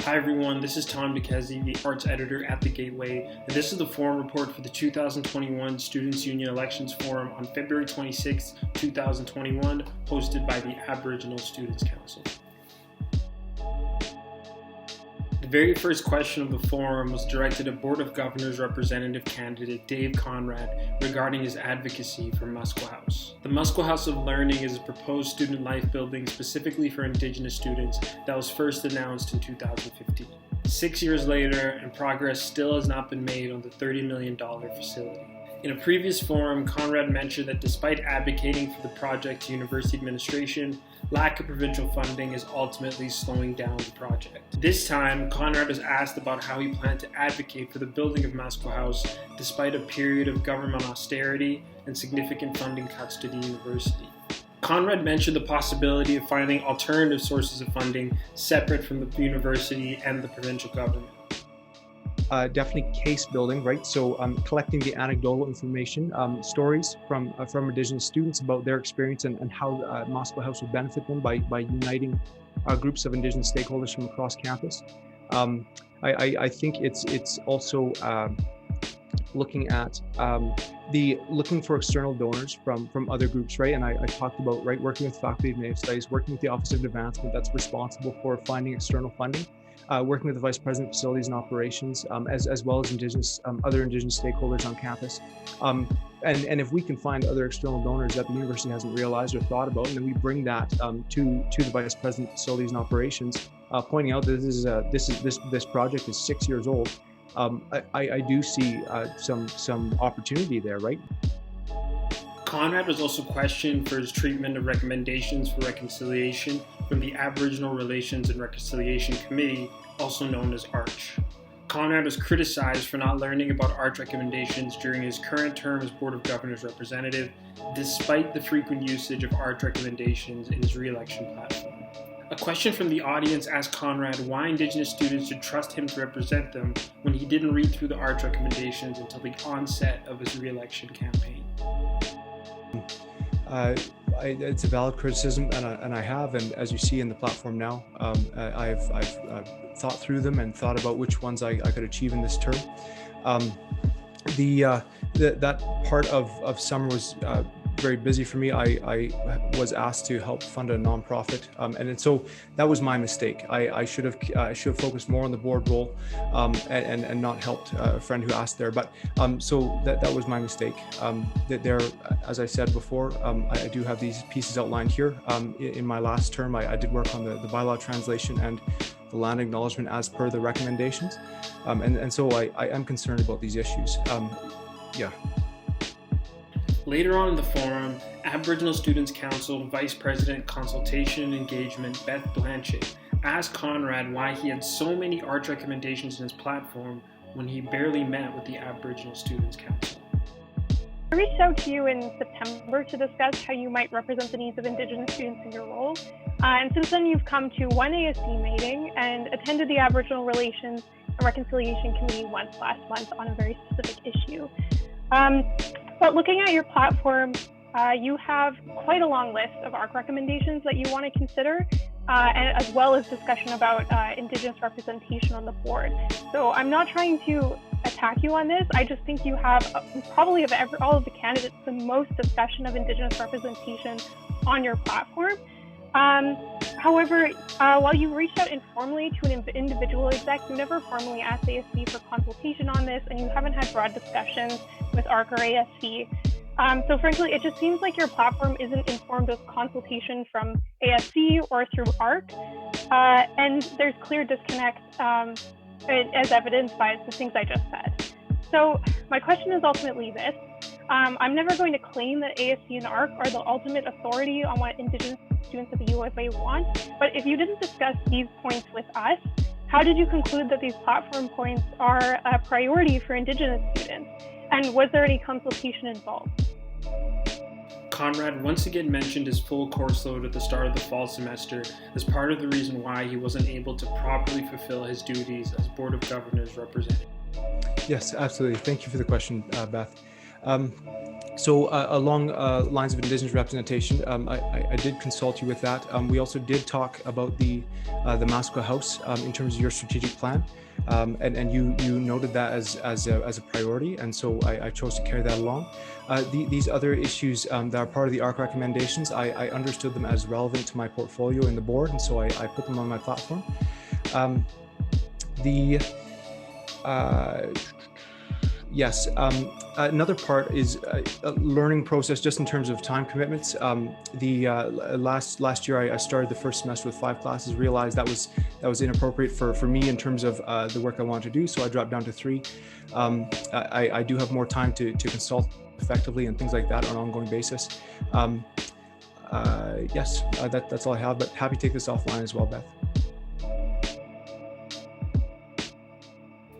Hi everyone, this is Tom Ndekezi, the arts editor at The Gateway, and this is the forum report for the 2021 Students' Union Elections Forum on February 26, 2021, hosted by the Aboriginal Students' Council. The very first question of the forum was directed at Board of Governors representative candidate Dave Conrad regarding his advocacy for Musqueam House. The Musqueam House of Learning is a proposed student life building specifically for Indigenous students that was first announced in 2015. 6 years later, and progress still has not been made on the $30 million facility. In a previous forum, Conrad mentioned that despite advocating for the project to university administration, lack of provincial funding is ultimately slowing down the project. This time, Conrad was asked about how he planned to advocate for the building of Musqueam House despite a period of government austerity and significant funding cuts to the university. Conrad mentioned the possibility of finding alternative sources of funding separate from the university and the provincial government. Definitely case building, right? So collecting the anecdotal information, stories from Indigenous students about their experience and how Musqueam House would benefit them by uniting groups of Indigenous stakeholders from across campus. I think it's also looking at looking for external donors from other groups, right? And I talked about, right, working with Faculty of Native Studies, working with the Office of Advancement that's responsible for finding external funding. Working with the Vice President of Facilities and Operations, as well as other Indigenous stakeholders on campus. And if we can find other external donors that the university hasn't realized or thought about, and then we bring that to the Vice President of Facilities and Operations, pointing out that this project is 6 years old, I do see some opportunity there, right? Conrad was also questioned for his treatment of recommendations for reconciliation from the Aboriginal Relations and Reconciliation Committee, also known as ARCH. Conrad was criticized for not learning about ARCH recommendations during his current term as Board of Governors representative, despite the frequent usage of ARCH recommendations in his re-election platform. A question from the audience asked Conrad why Indigenous students should trust him to represent them when he didn't read through the ARCH recommendations until the onset of his re-election campaign. It's a valid criticism, and I have, and as you see in the platform now, I've thought through them and thought about which ones I could achieve in this term. That part of summer was very busy for me. I was asked to help fund a nonprofit, and so that was my mistake. I should have focused more on the board role and not helped a friend who asked there. But so that was my mistake. There, as I said before, I do have these pieces outlined here. In my last term, I did work on the bylaw translation and the land acknowledgement as per the recommendations, and so I am concerned about these issues. Yeah. Later on in the forum, Aboriginal Students' Council Vice President Consultation and Engagement Beth Blanchett asked Conrad why he had so many ARCH recommendations in his platform when he barely met with the Aboriginal Students' Council. I reached out to you in September to discuss how you might represent the needs of Indigenous students in your role. And since then, you've come to one ASC meeting and attended the Aboriginal Relations and Reconciliation Committee once last month on a very specific issue. But looking at your platform, you have quite a long list of ARC recommendations that you want to consider, and as well as discussion about Indigenous representation on the board. So I'm not trying to attack you on this. I just think you have, probably of all of the candidates, the most discussion of Indigenous representation on your platform. However, while you reached out informally to an individual exec, you never formally asked ASC for consultation on this, and you haven't had broad discussions with ARC or ASC. So frankly, it just seems like your platform isn't informed of consultation from ASC or through ARC, and there's clear disconnect as evidenced by the things I just said. So my question is ultimately this. I'm never going to claim that ASC and ARC are the ultimate authority on what Indigenous students at the UFA want, but if you didn't discuss these points with us, how did you conclude that these platform points are a priority for Indigenous students? And was there any consultation involved? Conrad once again mentioned his full course load at the start of the fall semester as part of the reason why he wasn't able to properly fulfill his duties as Board of Governors representative. Yes, absolutely. Thank you for the question, Beth. So along lines of Indigenous representation, I did consult you with that. We also did talk about the Masqua House in terms of your strategic plan, and you noted that as a priority, and so I chose to carry that along. These other issues that are part of the ARC recommendations, I understood them as relevant to my portfolio in the board, and so I put them on my platform. Yes, another part is a learning process just in terms of time commitments. Last year I started the first semester with 5 classes, realized that was inappropriate for me in terms of the work I wanted to do, so I dropped down to 3. I do have more time to consult effectively and things like that on an ongoing basis. Yes, that's all I have, but happy to take this offline as well, Beth.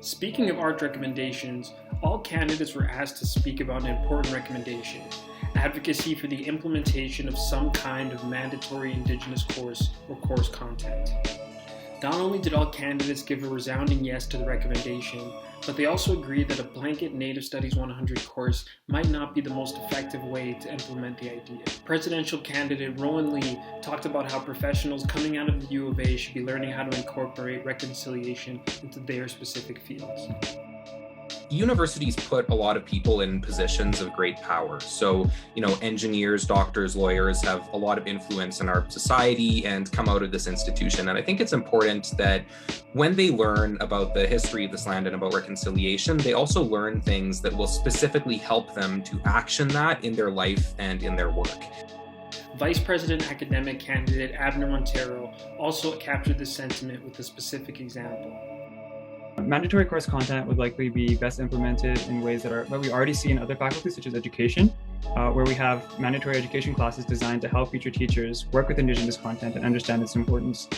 Speaking of ARC recommendations, all candidates were asked to speak about an important recommendation: advocacy for the implementation of some kind of mandatory Indigenous course or course content. Not only did all candidates give a resounding yes to the recommendation, but they also agreed that a blanket Native Studies 100 course might not be the most effective way to implement the idea. Presidential candidate Rowan Lee talked about how professionals coming out of the U of A should be learning how to incorporate reconciliation into their specific fields. Universities put a lot of people in positions of great power. So, engineers, doctors, lawyers have a lot of influence in our society and come out of this institution. And I think it's important that when they learn about the history of this land and about reconciliation, they also learn things that will specifically help them to action that in their life and in their work. Vice President academic candidate Abner Montero also captured this sentiment with a specific example. Mandatory course content would likely be best implemented in ways that we already see in other faculties, such as education, where we have mandatory education classes designed to help future teachers work with Indigenous content and understand its importance.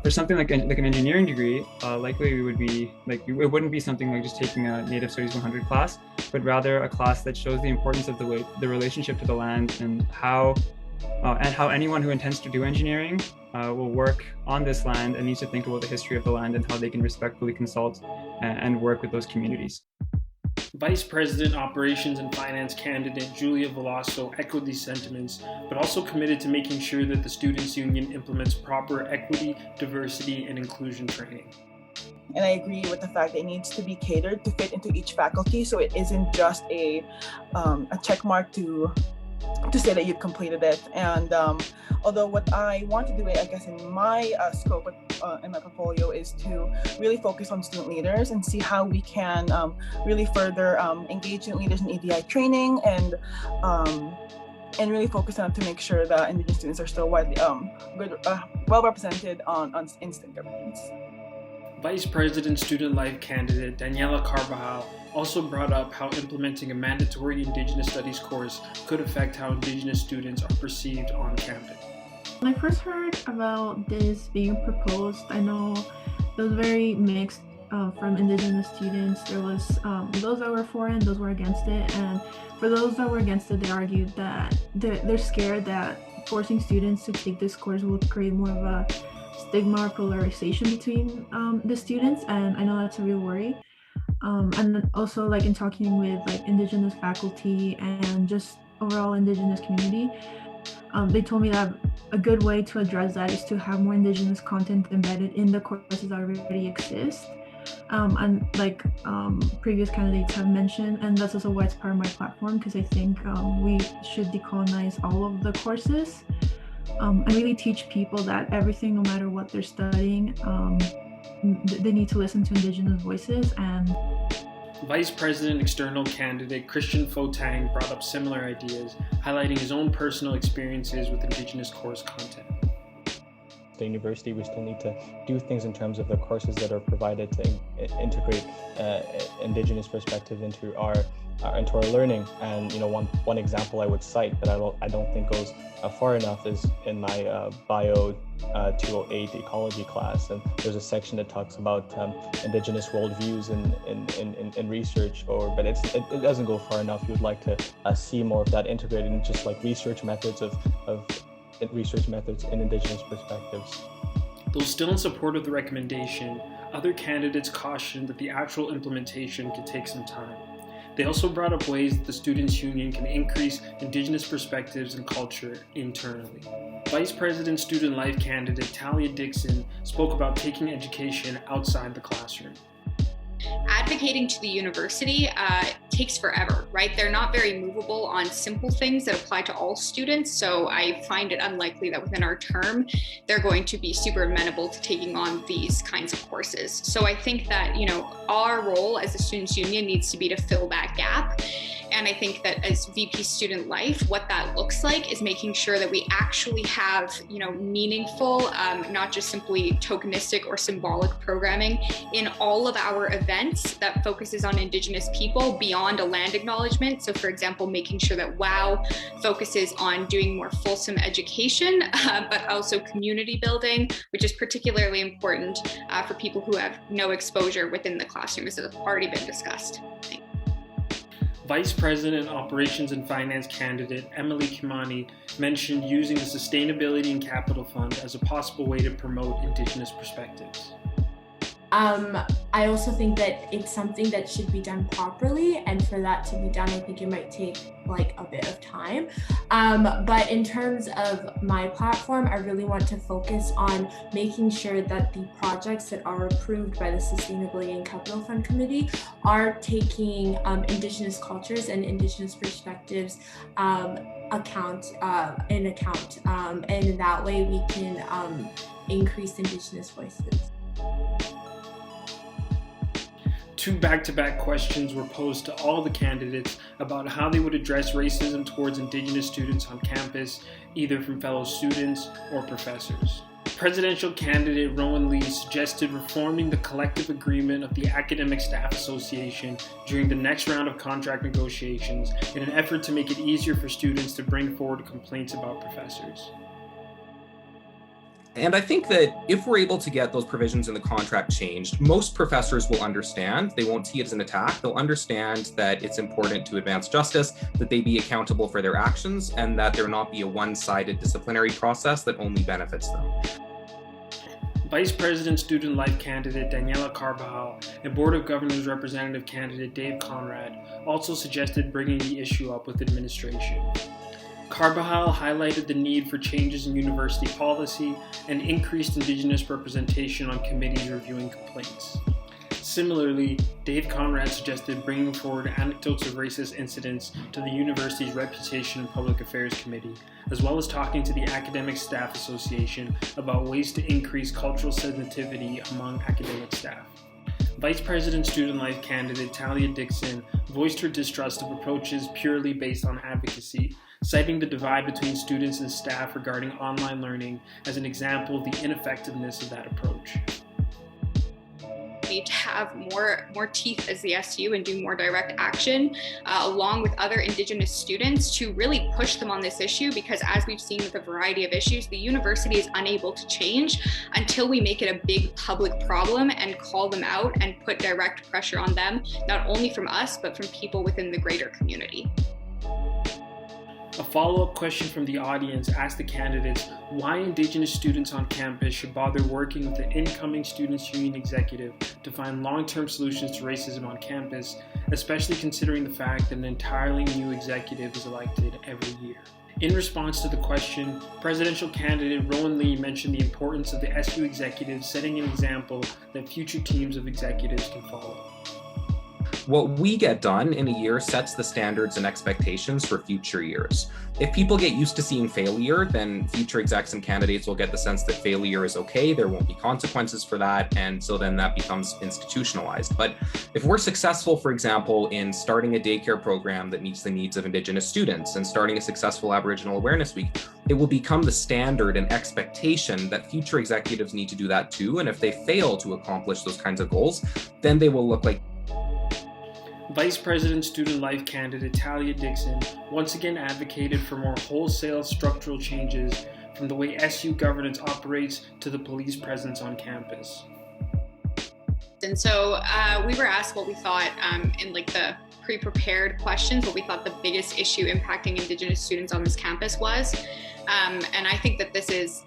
For something like an engineering degree, likely it wouldn't be something like just taking a Native Studies 100 class, but rather a class that shows the importance of the relationship to the land and how anyone who intends to do engineering will work on this land and needs to think about the history of the land and how they can respectfully consult and work with those communities. Vice President Operations and Finance candidate Julia Veloso echoed these sentiments, but also committed to making sure that the Students' Union implements proper equity, diversity, and inclusion training. And I agree with the fact that it needs to be catered to fit into each faculty, so it isn't just a check mark to say that you've completed it. And although what I want to do, I guess, in my scope in my portfolio is to really focus on student leaders and see how we can really further engage student leaders in EDI training and really focus on to make sure that Indigenous students are still widely well represented on instant governance. Vice President Student Life candidate Daniela Carvajal also brought up how implementing a mandatory Indigenous Studies course could affect how Indigenous students are perceived on campus. When I first heard about this being proposed, I know it was very mixed from Indigenous students. There was those that were for it and those were against it. And for those that were against it, they argued that they're scared that forcing students to take this course will create more of a stigma or polarization between the students, and I know that's a real worry. And then also, like, in talking with Indigenous faculty and just overall Indigenous community, they told me that a good way to address that is to have more Indigenous content embedded in the courses that already exist. And previous candidates have mentioned, and that's also why it's part of my platform, because I think we should decolonize all of the courses. And really teach people that everything, no matter what they're studying, they need to listen to Indigenous voices. And Vice President External candidate Christian Fotang brought up similar ideas, highlighting his own personal experiences with Indigenous course content. The university, we still need to do things in terms of the courses that are provided to integrate Indigenous perspective into our learning. And one example I would cite that I don't think goes far enough is in my Bio 208 ecology class, and there's a section that talks about Indigenous worldviews in research, but it doesn't go far enough. You would like to see more of that integrated in just like research methods of research methods in Indigenous perspectives. Though still in support of the recommendation, other candidates cautioned that the actual implementation could take some time. They also brought up ways that the Students' Union can increase Indigenous perspectives and culture internally. Vice President Student Life candidate Talia Dixon spoke about taking education outside the classroom. Advocating to the university takes forever, right? They're not very movable on simple things that apply to all students. So I find it unlikely that within our term, they're going to be super amenable to taking on these kinds of courses. So I think that, our role as a Students' Union needs to be to fill that gap. And I think that as VP Student Life, what that looks like is making sure that we actually have, meaningful, not just simply tokenistic or symbolic programming in all of our events that focuses on Indigenous people beyond a land acknowledgement. So for example, making sure that WOW focuses on doing more fulsome education, but also community building, which is particularly important for people who have no exposure within the classroom, as has already been discussed. Thanks. Vice President Operations and Finance candidate Emily Kimani mentioned using the Sustainability and Capital Fund as a possible way to promote Indigenous perspectives. I also think that it's something that should be done properly, and for that to be done, I think it might take a bit of time. But in terms of my platform, I really want to focus on making sure that the projects that are approved by the Sustainability and Capital Fund Committee are taking Indigenous cultures and Indigenous perspectives in account, and in that way we can increase Indigenous voices. Two back-to-back questions were posed to all the candidates about how they would address racism towards Indigenous students on campus, either from fellow students or professors. Presidential candidate Rowan Lee suggested reforming the collective agreement of the Academic Staff Association during the next round of contract negotiations in an effort to make it easier for students to bring forward complaints about professors. And I think that if we're able to get those provisions in the contract changed, most professors will understand. They won't see it as an attack. They'll understand that it's important to advance justice, that they be accountable for their actions, and that there not be a one-sided disciplinary process that only benefits them. Vice President Student Life candidate Daniela Carbajal and Board of Governors representative candidate Dave Conrad also suggested bringing the issue up with administration. Carbajal highlighted the need for changes in university policy and increased Indigenous representation on committees reviewing complaints. Similarly, Dave Conrad suggested bringing forward anecdotes of racist incidents to the university's Reputation and Public Affairs Committee, as well as talking to the Academic Staff Association about ways to increase cultural sensitivity among academic staff. Vice President Student Life candidate Talia Dixon voiced her distrust of approaches purely based on advocacy, citing the divide between students and staff regarding online learning as an example of the ineffectiveness of that approach. We need to have more teeth as the SU and do more direct action along with other Indigenous students to really push them on this issue, because as we've seen with a variety of issues, the university is unable to change until we make it a big public problem and call them out and put direct pressure on them, not only from us, but from people within the greater community. A follow-up question from the audience asked the candidates why Indigenous students on campus should bother working with the incoming Students' Union executive to find long-term solutions to racism on campus, especially considering the fact that an entirely new executive is elected every year. In response to the question, presidential candidate Rowan Lee mentioned the importance of the SU executive setting an example that future teams of executives can follow. What we get done in a year sets the standards and expectations for future years. If people get used to seeing failure, then future execs and candidates will get the sense that failure is okay, there won't be consequences for that, and so then that becomes institutionalized. But if we're successful, for example, in starting a daycare program that meets the needs of Indigenous students and starting a successful Aboriginal Awareness Week, it will become the standard and expectation that future executives need to do that too. And if they fail to accomplish those kinds of goals, then they will look like Vice President Student Life candidate Talia Dixon once again advocated for more wholesale structural changes from the way SU governance operates to the police presence on campus. And so we were asked what we thought in the pre-prepared questions, what we thought the biggest issue impacting Indigenous students on this campus was. And I think that this is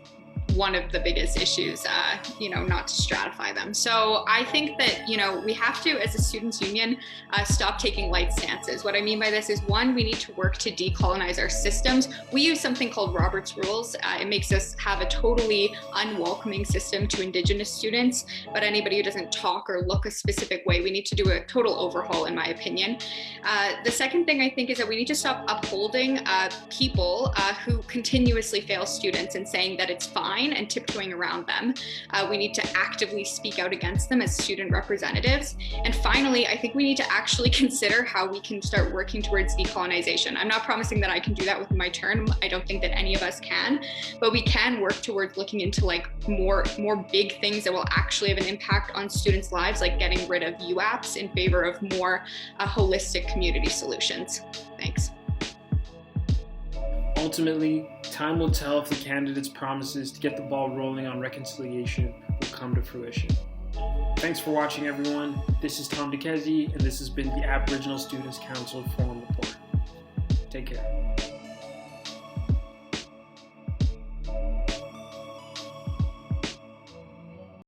one of the biggest issues, not to stratify them. So I think that, we have to, as a students union, stop taking light stances. What I mean by this is, one, we need to work to decolonize our systems. We use something called Robert's Rules. It makes us have a totally unwelcoming system to Indigenous students, but anybody who doesn't talk or look a specific way, we need to do a total overhaul, in my opinion. The second thing I think is that we need to stop upholding people who continuously fail students and saying that it's fine and tiptoeing around them. We need to actively speak out against them as student representatives. And finally, I think we need to actually consider how we can start working towards decolonization. I'm not promising that I can do that within my term. I don't think that any of us can, but we can work towards looking into like more big things that will actually have an impact on students' lives, like getting rid of UAPs in favor of more holistic community solutions. Thanks. Ultimately, time will tell if the candidates' promises to get the ball rolling on reconciliation will come to fruition. Thanks for watching, everyone. This is Tom Ndekezi, and this has been the Aboriginal Students' Council Forum Report. Take care.